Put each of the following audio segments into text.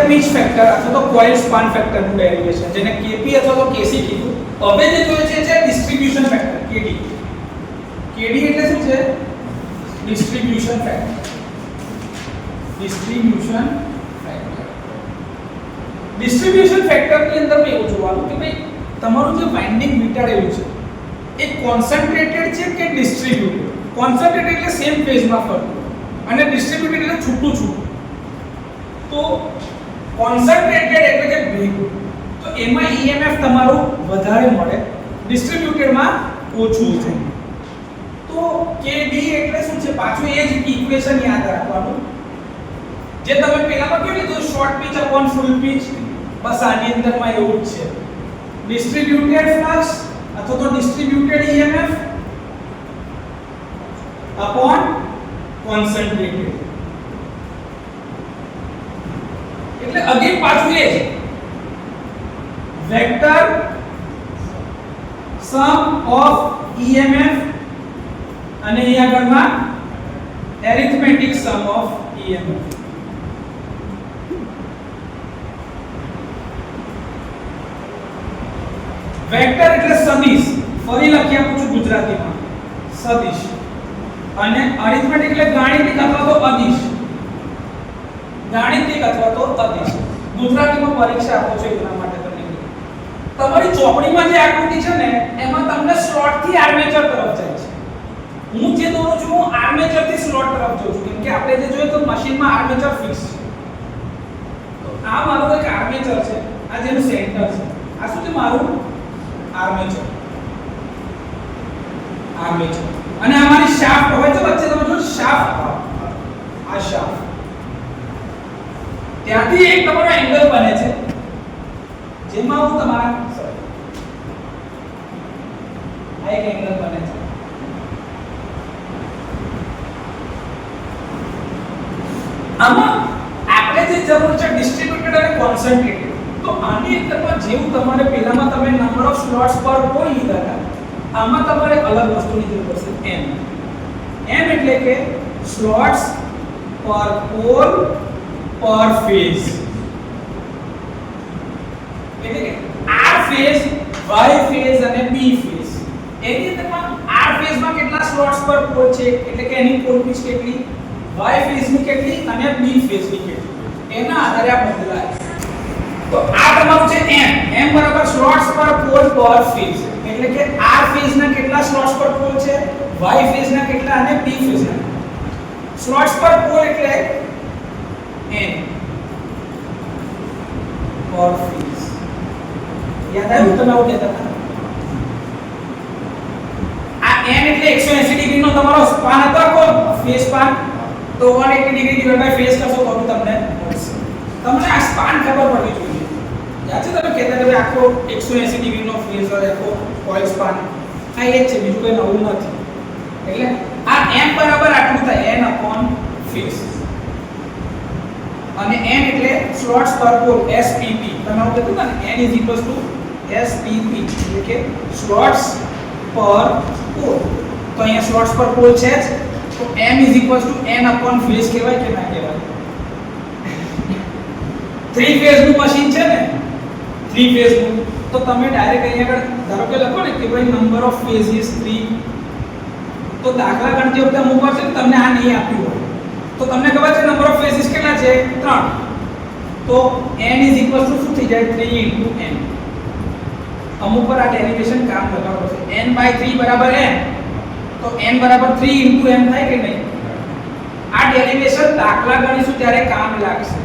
Pitch factor અથવા તો coil span factor નું ડેરિવેશન જેને Kp અથવા તો Kc કીધું. હવે જે જોઈએ છે ડિસ્ટ્રીબ્યુશન ફેક્ટર Kd. Kd એટલે શું છે? Distribution factor. Distribution factor. Distribution factor ની અંદર મેં એવું જોવાનું કે ભાઈ તમારું જે વાઇન્ડિંગ વીંટાળેલું છે એ કોન્સન્ટ્રેટેડ છે કે ડિસ્ટ્રીબ્યુટેડ. કોન્સન્ટ્રેટેડ એટલે સેમ ફેઝમાં ફરતું અને ડિસ્ટ્રીબ્યુટેડ એટલે છૂટું છૂટું. તો કોન્સન્ટ્રેટેડ એટલે કે ભેગું, તો એમાં EMF તમારું વધારે મળે, ડિસ્ટ્રીબ્યુટેડમાં ઓછું છે. તો KD એટલે શું છે? પાછું એ જ ઇક્વેશન યાદ રાખવાનું જે તમે પહેલામાં કેવી લીધું, short pitch upon full pitch. બસ આની અંદરમાં એવું જ છે. ડિસ્ટ્રીબ્યુટેડ ફ્લક્સ અથવા તો ડિસ્ટ્રીબ્યુટેડ EMF અપોન કોન્સન્ટ્રેટેડ. એટલે અગેન પાછું એ જ વેક્ટર સમ ઓફ EMF અને અહીંયા આગળમાં arithmetic sum of EMF. Vector એટલે સદિશ. ફરી લખી આપું છું ગુજરાતીમાં, સદિશ. અને અરિથમેટિક એટલે ગાણિતિક અથવા તો અદિશ. ગાણિતિક અથવા તો અદિશ. ગુજરાતીમાં પરીક્ષા આપો છો એના માટે તમને તમારી ચોપડીમાં જે આકૃતિ છે ને એમાં તમને સ્લોટ થી આર્મેચર તરફ જાય છે. હું જે દોરું છું હું આર્મેચર થી સ્લોટ તરફ જઉં છું કેમ કે આપણે જે જોઈએ તો મશીનમાં આર્મેચર ફિક્સ છે. તો આ મારું એક આર્મેચર છે, આ જેનું સેન્ટર છે. આ શું છે? મારું આર્મેચર. આર્મેચર. અને અમારી શાફ્ટ હોય છે વચ્ચે, તમે જો શાફ્ટ, આ શાફ્ટ. ત્યાંથી એક તમારો એંગલ બને છે જેમાં હું તમારા આ એક એંગલ બને છે. આમાં આપણે જે જરૂર છે ડિસ્ટ્રીબ્યુટેડ અને કોન્સન્ટ્રેટેડ. તો આની અંદરમાં જેવું તમારે પહેલામાં તમે નંબર ઓફ સ્લોટ્સ પર પોલ લીધા હતા, આમાં તમારે અલગ વસ્તુની જરૂર પડશે. m એટલે કે સ્લોટ્સ પર પોલ પર ફેઝ. એટલે કે r ફેઝ, y ફેઝ અને b ફેઝ. એની અંદરમાં r ફેઝમાં કેટલા સ્લોટ્સ પર પોલ છે એટલે કે એની પોલ પિચ કેટલી, y ફેઝની કેટલી અને b ફેઝની કેટલી, એના આધારે આ બદલાય. તો આ તમારું છે m બરાબર સ્લોટ્સ પર પોલ પર ફેઝ. એટલે કે r ફેઝના કેટલા સ્લોટ્સ પર પોલ છે, y ફેઝના કેટલા અને b ફેઝના. સ્લોટ્સ પર પોલ એટલે n પર ફેઝ. યાદ આવ્યું તમે આવું કહેતા હતા? આ n એટલે 180 ડિગ્રી નો તમારો સ્પાન હતો, આખો ફેઝ સ્પાન. તો 180 ડિગ્રી ડિવાઇડ બાય ફેઝ કરશો તો તમને મળશે. તમને આ સ્પાન ખબર પડવી જોઈએ. યાદ છે તમે કહેતા કે આખો 180 ડિગ્રી નો ફેઝ હોય, આખો કોઇલ સ્પાન. આ એ જ છે, બીજું કંઈ નવું નથી. એટલે આ m બરાબર આટલું થાય, n અપોન ફેઝ. અને n એટલે સ્લોટ્સ પર પોલ, SPP. તમે આવું કીધું ને, n SPP એટલે કે સ્લોટ્સ પર પોલ. તો અહીંયા સ્લોટ્સ પર પોલ છે જ, તો m n અપોન ફેઝ કહેવાય કે ના કહેવાય? 3 ફેઝ નું મશીન છે ને, 3 ફેઝ નું, તો તમે ડાયરેક્ટ અહીંયા આગળ ધારો કે લખો ને કે ભાઈ નંબર ઓફ ફેઝ ઇઝ 3. તો દાખલા ગણતી વખતે અમુક વાર છે તમને આ નહીં આપ્યું હોય તો તમને ખબર છે નંબર ઓફ ફેઝિસ કેટલા છે? 3. તો n શું થઈ જાય? 3 * n. અમુક પર આ ડેરિવેશન કામ લગાવવું છે. n/3 બરાબર n, તો n બરાબર 3 * m થાય કે નહીં? આ ડેરિવેશન દાખલા ગણીશું ત્યારે કામ લાગશે.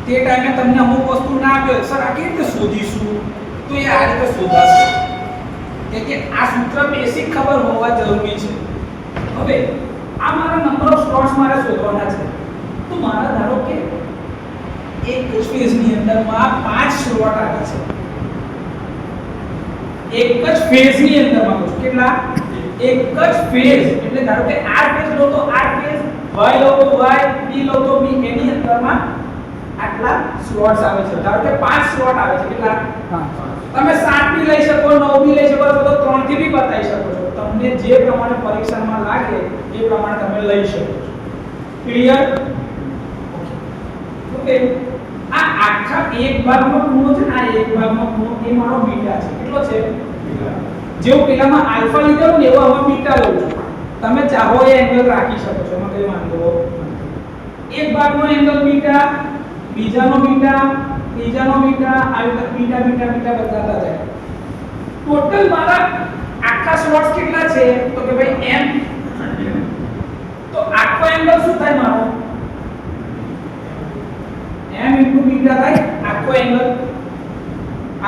તે ટાઈમે તમને અમુક વસ્તુ ના આપે, સર આ કેવી રીતે શોધીશું? તો એ આ રીતે શોધાશે. કે આ સૂત્ર બેસિક ખબર હોવા જરૂરી છે. હવે આ મારા નંબર ઓફ સ્લોટ્સ મારે શોધવાના છે. તો મારા ધારો કે એક ફેઝની અંદરમાં 5 સ્લોટ આવે છે. એક જ ફેઝની અંદરમાં કેટલા? એક જ ફેઝ એટલે ધારો કે r ફેઝ લો તો r ફેઝ, y લો તો y, b લો તો b. એની અંદરમાં આટલા સ્લોટ્સ આવે છે. ધારો કે 5 સ્લોટ આવે છે. કેટલા? 5. તમે 7 બી લઈ શકો, 9 બી લઈ શકો, અથવા તો 3 થી બી બતાવી શકો છો. તમને જે પ્રમાણે પરીક્ષામાં લાગે એ પ્રમાણે તમે લઈ શકો છો. ક્લિયર? ઓકે. આ આખા એક ભાગનો ખૂણો છે ને, આ એક ભાગનો ખૂણો એ મારો બીટા છે. કેટલો છે? જેવું પેલામાં આલ્ફા લીધો ને એવું આમાં બીટા લઉં છું. તમે ચાહો એ એંગલ રાખી શકો છો, એમાં કઈ વાંધો નથી. એક ભાગનો એંગલ બીટા, બીજાનો બીટા, ત્રીજાનો બીટા, આવી રીતે બીટા બીટા બીટા બદલાતા જાય. ટોટલ મારા આખા સ્લોટ્સ કેટલા છે? તો કે ભાઈ m. તો આખો એંગલ શું થાય મારો? m * બીટા થાય આખો એંગલ.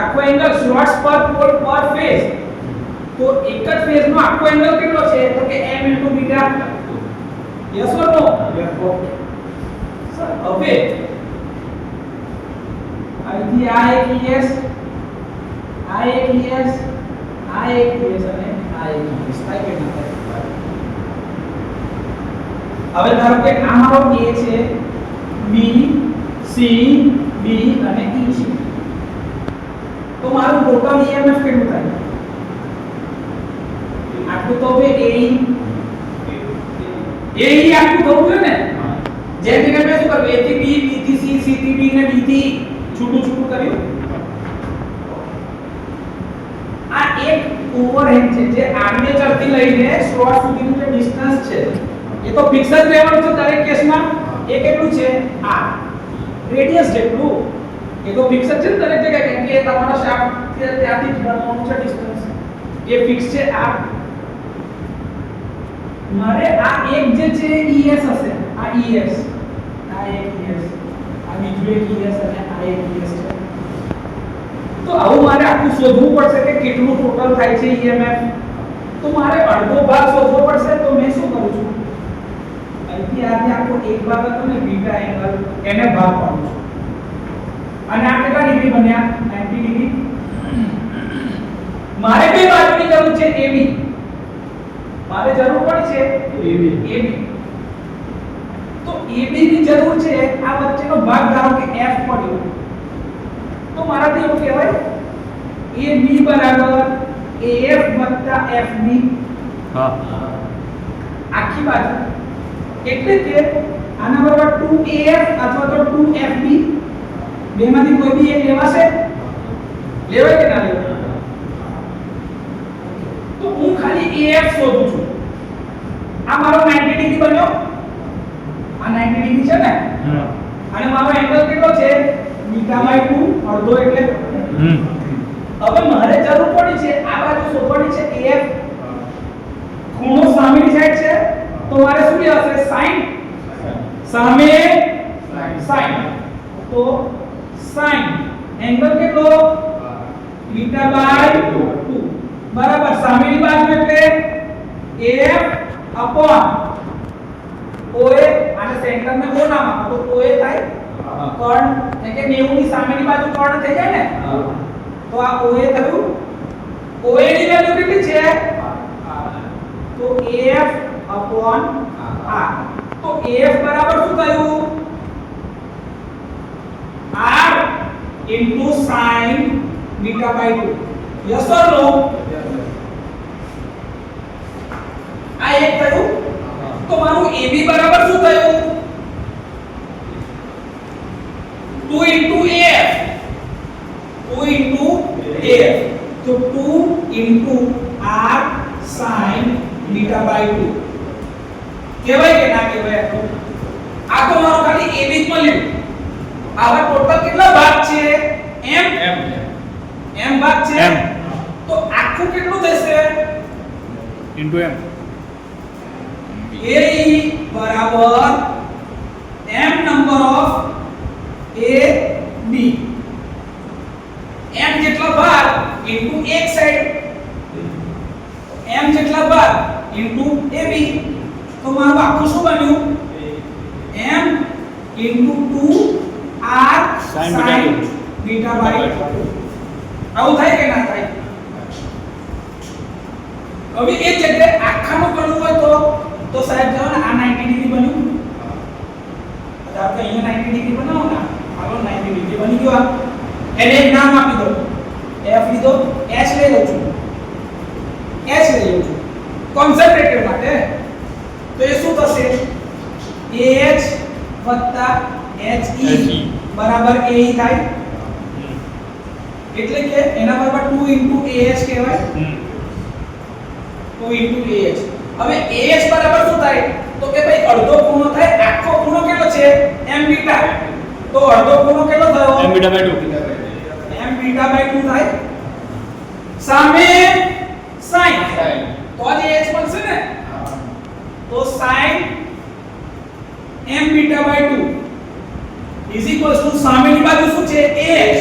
આખો એંગલ સ્લોટ્સ પર પોલ પર ફેઝ. તો એક જ ફેઝ નો આખો એંગલ કેટલો છે? તો કે m * beta. Yes or no? Okay sir. હવે અહીંથી આ એક es, આ એક es, આ એક es અને આ એક es થાય કે ના થાય? હવે ધારો કે આ મારો a છે, b, c, d અને e છે. તો મારું ટોટલ EMF કેટલું થાય? આટલું તો હવે AE આટલું થવું જોઈએ ને. જેમ કે મેં શું કર્યું? A થી B, B થી C, C થી D ને D થી છૂટું છૂટું કર્યું. આ એક ઓવરહેંગ છે જે આર્મેચર થી લઈને સ્લોટ સુધીનું જે ડિસ્ટન્સ છે એ તો ફિક્સ જ રહેવાનું છે દરેક કેસમાં. એ કેટલું છે? r રેડિયસ જેટલું. એ તો ફિક્સ જ છે દરેક જગ્યાએ, કેમ કે તમારો શાફ્ટ ત્યાંથી જ ગણવાનું છે ડિસ્ટન્સ. એ ફિક્સ છે r. મારે આ એક જે છે es હશે, આ es, આ એક es, આ બીજું એક es અને આ એક es છે. તો આવું મારે આખું શોધવું પડશે કે કેટલું ટોટલ થાય છે EMF. તો મારે અડધો ભાગ શોધવો પડશે. તો મેં શું કરું છું? અહીંથી આથી આખો એક ભાગ હતો ને બીટા એંગલ, એને ભાગ પાડું છું. અને આ કેટલા ડિગ્રી બન્યા? 90 ડિગ્રી. મારે કઈ બાજુની જરૂર છે? AB. મારે જરૂર પડી છે AB. તો AB ની જરૂર છે. આ વચ્ચેનો ભાગ ધારો કે F પડ્યો. તો મારાથી એવું કહેવાય AB બરાબર AF + FB. હા, આખી બાજુ. એટલે કે આના બરાબર 2AF અથવા તો 2FB. બેમાંથી કોઈ બી એક લેવાશે? લેવાય કે ના લેવાય? તો હું ખાલી AF શોધું છું. આ મારો 90 ડિગ્રી બન્યો. આ 90 ડિગ્રી છે ને? અને મારો એંગલ કેટલો છે? β/2, અડધો એટલે. હવે મારે જરૂર પડી છે આ બાજુ શોધવાની છે AF. ખૂણો સામેની સાઈડ છે તો મારે શું લેવાશે? sin. સામે sin. તો sin એંગલ કેટલો? β/2 બરાબર. સામેની બાજુ એટલે AF upon OA. આને સેન્ટર ને O નામ આપો તો OA થાય. કર્ણ એટલે 90 ની સામેની બાજુ કર્ણ થઈ જાય ને. તો આ OA થયું. OA ની વેલ્યુ કેટલી છે? તો AF upon R. તો AF બરાબર શું થયું? R into sin β/2. Yes or no? આ એક થયું. તો મારું AB બરાબર શું થયું? 2 into AF. 2 into AF. તો 2 into R sin β/2. કહેવાય કે ના કહેવાય? આ તો મારું ખાલી AB જ મળ્યું. આવા ટોટલ કેટલા ભાગ છે? m. m ભાગ છે. તો આખું કેટલું થશે? into m. AE બરાબર m number of AB. m જેટલા ભાગ into એક સાઈડ, m જેટલા ભાગ into AB. તો મારું આખું શું બન્યું? m into 2R sin β/2. આવું થાય કે ના થાય? હવે એ જગ્યાએ આખાનું કરવું હોય તો સાહેબ જાવ ને આ 90 ડિગ્રી બન્યું. ધારો કે અહીંયા 90 ડિગ્રી બનાવો ને, હાલો 90 ડિગ્રી બની ગયો. એને એક નામ આપી દો. F લીધો, H લઈ લઉં છું. H લઈ લઉં છું કોન્સન્ટ્રેટેડ માટે. તો એ શું થશે? AH + HE બરાબર a થાય એટલે કે એના બરાબર 2 ah કહેવાય 2 ah હવે ah બરાબર શું થાય તો કે ભાઈ અડધો ખૂણો થાય આખો ખૂણો કેટલો છે m બીટા તો અડધો ખૂણો કેટલો થયો m beta by 2 m beta by 2 થાય સામે sin તો જ ah બનશે ને તો sin m beta by 2 is equals to સામેની બાજુ શું છે ah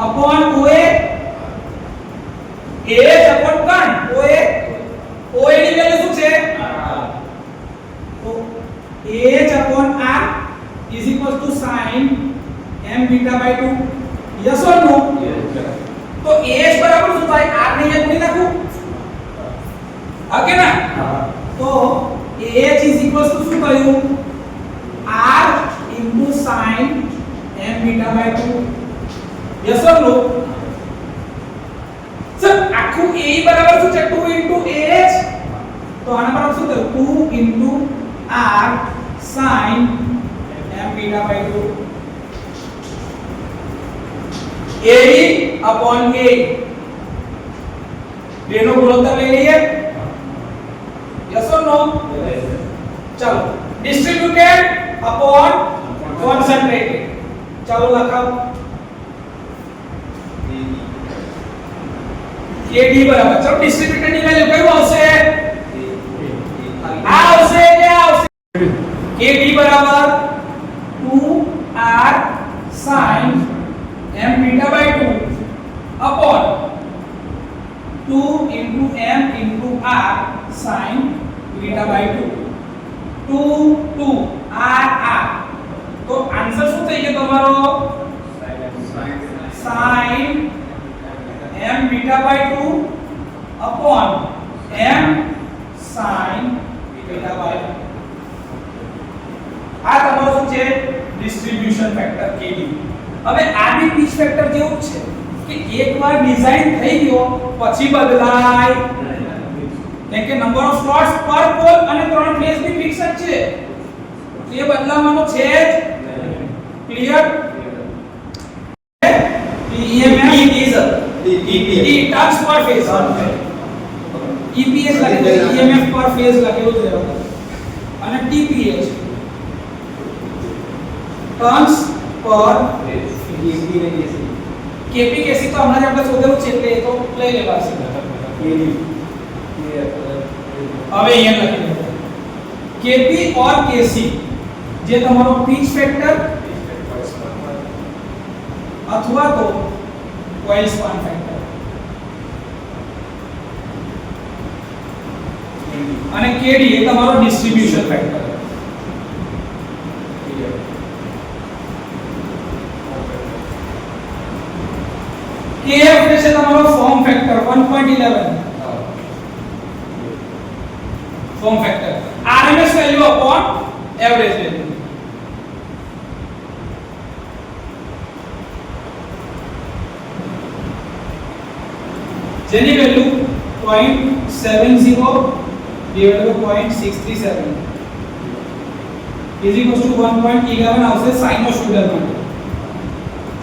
upon OA AH upon કર્ણ OA ની વેલ્યુ શું છે તો AH upon R is equals to sin m beta by 2 yes or no તો AH બરાબર શું થાય R ને અહીંયા ગુણી નાખું ઓકે ના તો AH is equals to શું થયું R into sin m beta by 2 yes or no sir આખું a બરાબર શું છે 2 ah તો આના બરાબર શું થયું 2 r sin m beta by 2 a upon a બેનો ગુણોત્તર લઈ લઈએ yes or no ચલો distributed upon concentrated ચાલો લખાવો KD બરાબર ચલો ડિસ્ટ્રીબ્યુટેડ ની વેલ્યુ કયું આવશે આ આવશે કે આ આવશે KD બરાબર 2r sin m beta by 2 upon 2 into m into r sin beta by 2 2 r તો આન્સર શું થઈ ગયો તમારો sin m beta by 2 upon m sin beta by 2 આ તમારો શું છે ડિસ્ટ્રીબ્યુશન ફેક્ટર KD હવે આ બી પીચ ફેક્ટર જેવું છે કે એકવાર ડિઝાઇન થઈ ગયો પછી બદલાય કેમ કે નંબર ઓફ સ્લોટ્સ પર પોલ અને ત્રણ ફેઝ બી ફિક્સ જ છે એ બદલાવાનો છે જ clear EMF is turns per phase EPS લખેલું છે EMF per phase લખેલું છે અને TPH turns per phase KP KC તો હમણાં જ આપણે શોધેલું છે એટલે એ તો લઈ લેવાશે હવે અહીંયા લખી દો KP और KC જે તમારો પીચ ફેક્ટર અથવા તો કોઇલ સ્પાન ફેક્ટર અને KD એ તમારો ડિસ્ટ્રીબ્યુશન ફેક્ટર KF છે તમારો form factor 1.11 form factor RMS value upon average value જેની value 0.70 divided by 0.637 is equals to 1.11 આવશે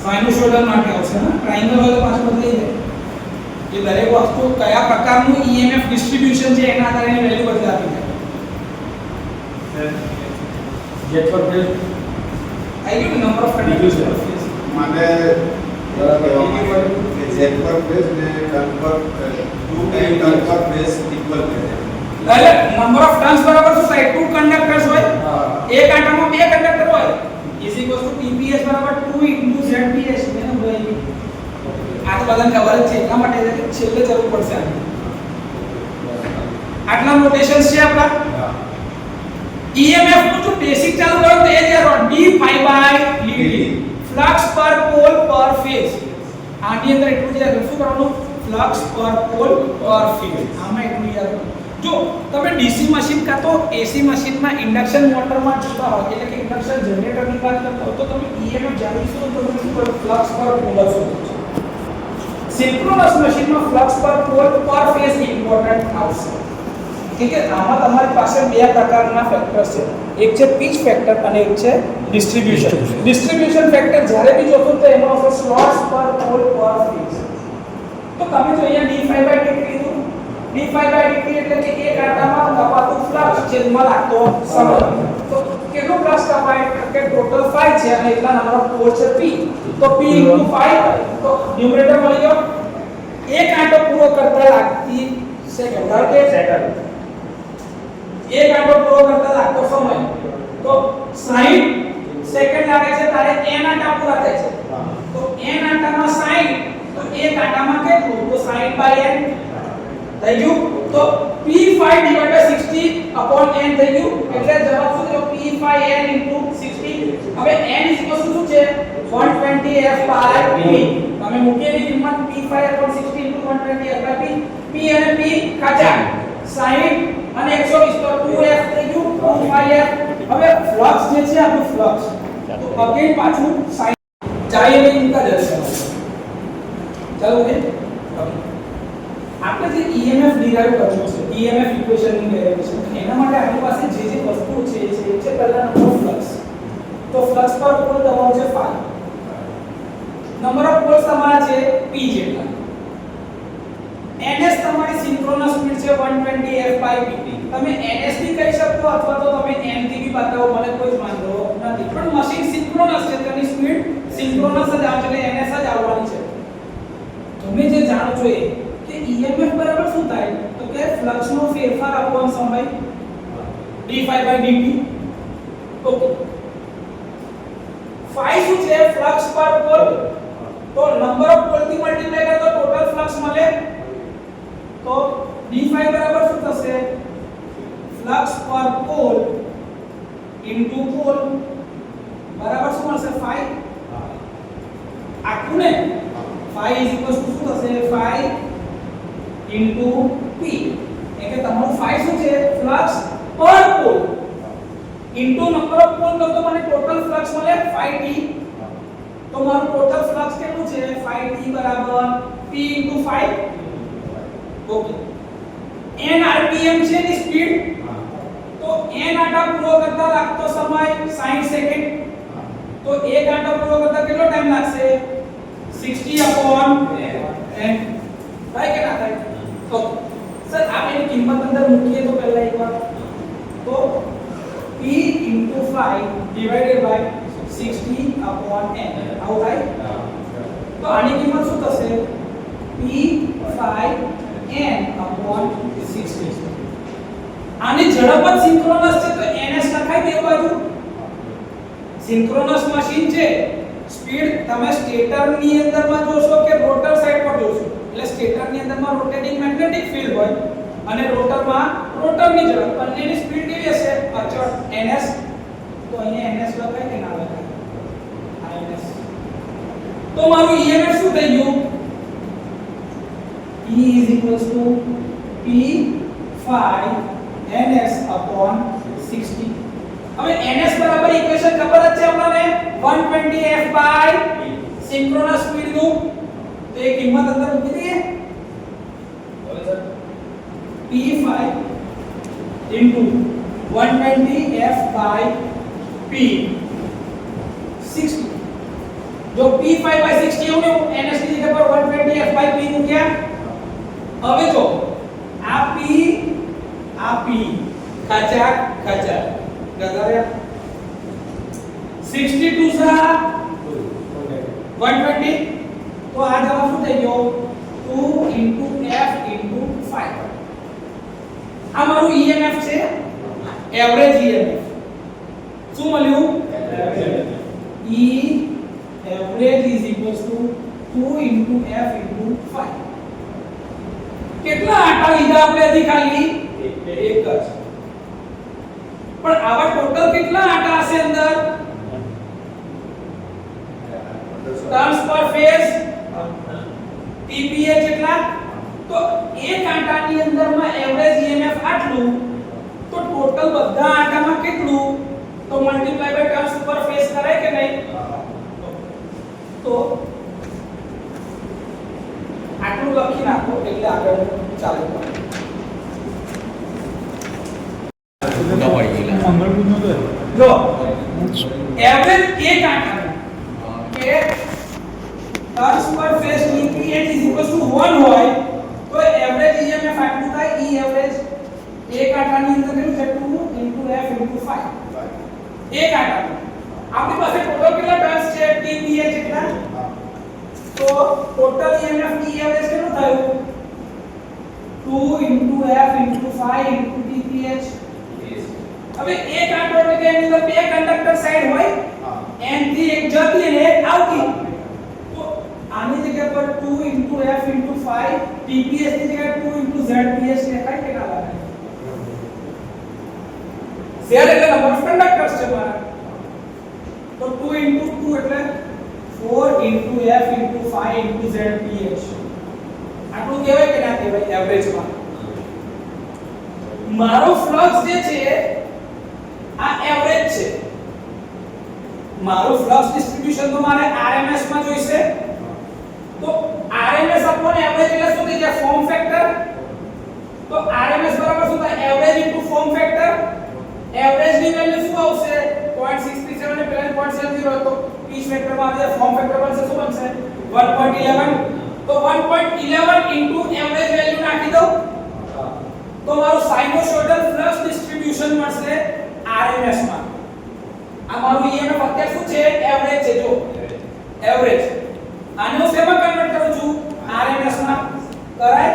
સાઇનોસોઇડલ માટે આવશે ને ટ્રાયંગલ વાળો પાછો બદલાઈ જાય એ દરેક વસ્તુ કયા પ્રકારનું EMF ડિસ્ટ્રીબ્યુશન છે એના આધારે એની વેલ્યુ બદલાતી જાય જેટ પર ફેઝ આઈ ગયું નંબર ઓફ કન્ટિન્યુઅસ પર ફેઝ મને જેટ પર ફેઝ ને ટર્ન પર 2 ટાઈમ ટર્ન પર ફેઝ ઇક્વલ છે એટલે નંબર ઓફ ટર્ન્સ બરાબર શું થાય 2 કંડક્ટર્સ હોય એક આંટામાં 2 કંડક્ટર હોય is equals to TPS બરાબર 2 into ZPS મેં બોલી આ તો બધાને ખબર જ છે એટલા માટે છેલ્લે જરૂર પડશે આટલા નોટેશન્સ છે આપણા EMF નું જો બેસિક ચાલુ કરો તો એ જ યાર d phi by dt flux per pole પર ફેઝ આની અંદર એટલું જ યાદ શું કરવાનું ફ્લક્સ પર પોલ પર ફેઝ આમાં એટલું યાદ જો તમે DC મશીન કા તો AC મશીનમાં ઇન્ડક્શન મોટરમાં જોતા હોય એટલે કે ઇન્ડક્શન જનરેટરની વાત કરતા હો તો તમે EMF જાણીશો તો તમે શું કરો ફ્લક્સ પર પોલ શોધો સિન્ક્રોનસ મશીનમાં ફ્લક્સ પર પોલ પર ફેઝ ઇમ્પોર્ટન્ટ આવશે કે આમાં તમારી પાસે બે પ્રકારના ફેક્ટર્સ છે એક છે પીચ ફેક્ટર અને એક છે ડિસ્ટ્રીબ્યુશન. ડિસ્ટ્રીબ્યુશન ફેક્ટર જ્યારે બી જોશો તો એમાં આવશે સ્લોટ્સ પર પોલ પર ફેઝ. તો તમે જો અહીંયા d5/dt લીધું, d5/dt એટલે કે એક આંટામાં કપાતું ફ્લક્સ છેદમાં લાગતો સમય. તો કેટલું ફ્લક્સ કપાય કે ટોટલ 5 છે અને એટલા નંબર ઓફ પોલ છે p. તો p * 5 તો ન્યુમરેટર મળી ગયો. એક આંટો પૂરો કરતા લાગતી સેકન્ડ ધારો કે એક આંટો પૂરો કરતા લાગતો સમય તો 60 સેકન્ડ લાગે છે તારે n આંટા પૂરા થાય છે. તો n આંટામાં 60 તો એક આંટામાં કેટલું તો 60/n થઈ ગયું. તો p5 / 60 upon n થઈ ગયું એટલે જવાબ શું થયો p5n * 60. હવે n શું છે 120f/p. તમે મૂકેલી કિંમત p5/60 * 120f/p. p અને p કાચા 60 અને 120 તો 2f થઈ ગયું 2f. હવે ફ્લક્સ જે છે આપણું ફ્લક્સ તો અગેન પાછું 60 ચાલીએ ઇનકા દર્શાવો. ચાલો ઓકે આપણે જે EMF ડિરાઈવ કરવું છે EMF ઇક્વેશનની ડેરિવેશન એના માટે આપણી પાસે જે વસ્તુઓ છે છે પહેલા નંબર ફ્લક્સ. તો ફ્લક્સ પર પોલ દબાવ છે 5. નંબર ઓફ પોલ્સ તમારા છે p જેટલા. ns તમારી સિન્ક્રોનસ સ્પીડ છે 120f/pt. તમે ns થી કહી શકો અથવા તો તમે n થી બી બતાવો મને કોઈ જ વાંધો નથી. પણ મશીન સિન્ક્રોનસ છે તેની સ્પીડ સિન્ક્રોનસ જ આવશે એટલે ns જ આવવાની છે. તમે જે જાણો છો એ કે EMF બરાબર શું થાય તો કે ફ્લક્સ નો ફેરફાર અપોન સમય d5/dt. ઓકે 5 શું છે ફ્લક્સ પર પોલ. તો નંબર ઓફ પોલ થી મલ્ટીપ્લાય કરો તો ટોટલ ફ્લક્સ મળે. તો d5 બરાબર શું થશે flux per pole into pole બરાબર શું મળશે 5 આખું ને 5 શું થશે 5 ઇન્ટુ p. એટલે તમારું 5 શું છે flux per pole into number of pole તો મને ટોટલ ફ્લક્સ મળે 5t. તો મારું ટોટલ ફ્લક્સ કેટલું છે 5t બરાબર p into 5. Okay n rpm છે ની સ્પીડ. તો n આંટા પૂરો કરતા લાગતો સમય 60 સેકન્ડ. તો એક આંટા પૂરો કરતા કેટલો ટાઈમ લાગશે 60/n. થાય કે ના થાય? તો સર આપણે કિંમત અંદર મૂકીએ તો પહેલા એકવાર તો p * 5 / 60/n આવું થાય. તો આની કિંમત શું થશે p5n/60. આની ઝડપ જ સિન્ક્રોનસ છે તો ns લખાઈ દે બાજુ. સિન્ક્રોનસ મશીન છે સ્પીડ તમે સ્ટેટરની અંદરમાં જોશો કે રોટર સાઈડ પર જોશો. એટલે સ્ટેટરની અંદરમાં રોટેટિંગ મેગ્નેટિક ફીલ્ડ હોય અને રોટરમાં રોટરની ઝડપ બંનેની સ્પીડ કેવી હશે અચળ ns. તો અહીંયા ns લખાય કે ના લખાય ns. તો મારું EMF શું થઈ ગયું E = p5ns/60. હવે ns બરાબર ઇક્વેશન ખબર જ છે આપણને 120f/p સિન્ક્રોનસ સ્પીડ નું. તો એ કિંમત અંદર મૂકી દઈએ હવે સર p5 * 120f/p 60. જો p5/60 એવું ને ns ની જગ્યા પર 120f/p મૂક્યા. હવે જો આ p ખાચા ગધારે 62 સા 120. તો આ જવાબ શું થઈ ગયો 2 * f * 5. આ મારું EMF છે એવરેજ EMF. શું મળ્યું E average is equals to 2 * f * 5. કેટલા આંટા લીધા આપણે હજી ખાલી એક જ. પણ આવા ટોટલ કેટલા આંટા હશે અંદર ટર્ન્સ પર ફેઝ TPH એટલા. તો એક આંટાની અંદરમાં એવરેજ EMF આટલું. તો ટોટલ બધા આંટામાં કેટલું તો મલ્ટીપ્લાય બાય ટર્ન્સ પર ફેઝ કરાય કે નહીં. તો આટલું લખી નાખો એટલે આગળ ચાલે. જો એવરેજ એક આંકડાનું કે ટર્ન્સ પર ફેઝ TPH = 1 હોય તો એવરેજ EMF આટલું થાય. E એવરેજ એક આંકડાની અંદર કેટલું છે? 2 * f * 5. એક આંકડાનું આપણી પાસે ટોટલ કેટલા ટર્ન્સ છે? TPH એટલા. તો ટોટલ EMF E એવરેજ કેટલું થયું? 2 * f * 5 * TPH. હવે એક આંકડો એટલે કે એની અંદર બે કંડક્ટર સાઈડ હોય, n થી એક જતી અને એક આવતી. તો આની જગ્યા પર 2 * f * 5 TPH ની જગ્યાએ 2 * ZPH લખાય કે ના લખાય? Z એટલે નંબર ઓફ કંડક્ટર્સ છે મારા. તો 2 * 2 એટલે 4 * f * 5 * ZPH. આટલું કહેવાય કે ના કહેવાય એવરેજમાં? મારો ફ્લક્સ જે છે આ એવરેજ છે. મારું ફ્લક્સ ડિસ્ટ્રીબ્યુશન તો મારે RMS માં જોઈશે. તો RMS upon એવરેજ એટલે શું થઈ જાય? Form factor. તો RMS બરાબર શું થાય? Average * form factor. એવરેજ ની વેલ્યુ શું આવશે? 0.637 ને પેલા 0.70 તો પીચ ફેક્ટર માં આવે, ફોર્મ ફેક્ટર બનશે શું બનશે? 1.11. તો 1.11 એવરેજ વેલ્યુ નાખી દઉં તો મારું સાઇનોસોઇડલ ફ્લક્સ ડિસ્ટ્રીબ્યુશન મળશે RMS માં. આ મારું EMF અત્યારે શું છે? એવરેજ છે. જો એવરેજ આને હું શેમાં કન્વર્ટ કરું છું? RMS માં કરાય.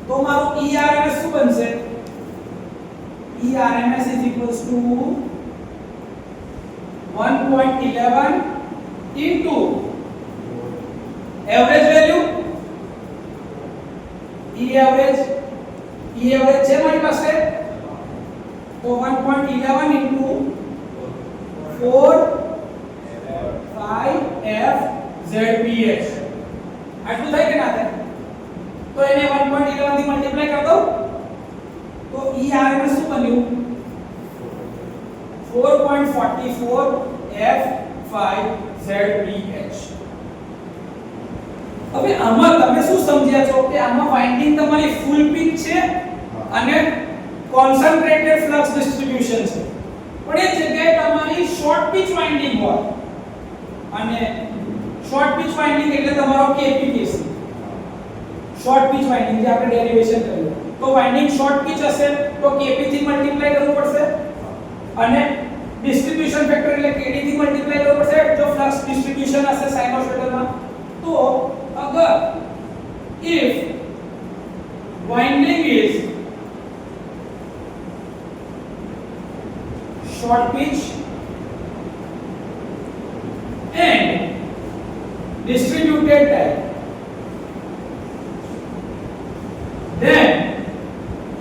તો મારું ERMS શું બનશે? ERMS = 1.11 average value. E average છે મારી પાસે. તો 1.11 * 4 5 f ZPH. આટલું થાય કે ના થાય? તો એને 1.11 થી મલ્ટીપ્લાય કરી દો તો ERMS શું બન્યું? 4.44 f 5 ZPH. હવે આમાં તમે શું સમજ્યા છો કે આમાં વાઇન્ડિંગ તમારી ફૂલ પિચ છે અને કોન્સન્ટ્રેટેડ ફ્લક્સ ડિસ્ટ્રીબ્યુશન છે. પણ એ જગ્યાએ તમારી શોર્ટ પિચ વાઇન્ડિંગ હોય અને શોર્ટ પિચ વાઇન્ડિંગ એટલે તમારો KPKC. શોર્ટ પિચ વાઇન્ડિંગ જે આપણે ડેરિવેશન કર્યું. તો વાઇન્ડિંગ શોર્ટ પિચ હશે તો KP થી મલ્ટીપ્લાય કરવું પડશે અને ડિસ્ટ્રીબ્યુશન ફેક્ટર એટલે KD થી મલ્ટીપ્લાય કરવું પડશે જો ફ્લક્સ ડિસ્ટ્રીબ્યુશન હશે સાઇનોસોઇડલમાં. તો अगर if winding is short pitch and distributed type, then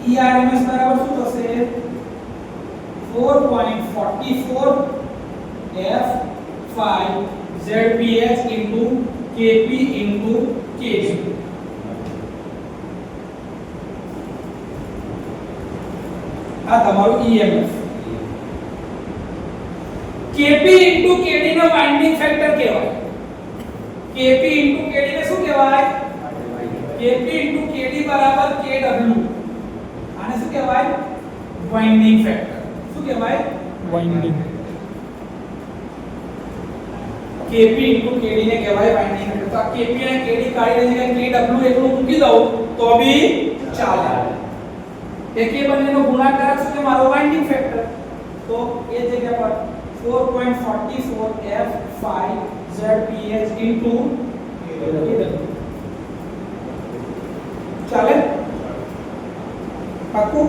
ERMS બરાબર શું થશે? 4.44 f 5 ZPH into KP into KD. આ તમારું EMF. KP into KD નો વાઇન્ડિંગ ફેક્ટર કહેવાય. KP into KD ને શું કહેવાય? KP into KD બરાબર KW. આને શું કહેવાય? Winding factor. શું કહેવાય? વાઇન્ડિંગ. KP into KD ને કહેવાય વાઇન્ડિંગ ફેક્ટર. તો આ KP અને KD કાઢીને જગ્યાએ KW એકલું મૂકી દઉં તો બી ચાલે. એક એ બંનેનો ગુણાકાર શું છે? મારો વાઇન્ડિંગ ફેક્ટર. તો એ જગ્યા પર 4.44 f 5 ZPH into KW. ચાલે? પાકું?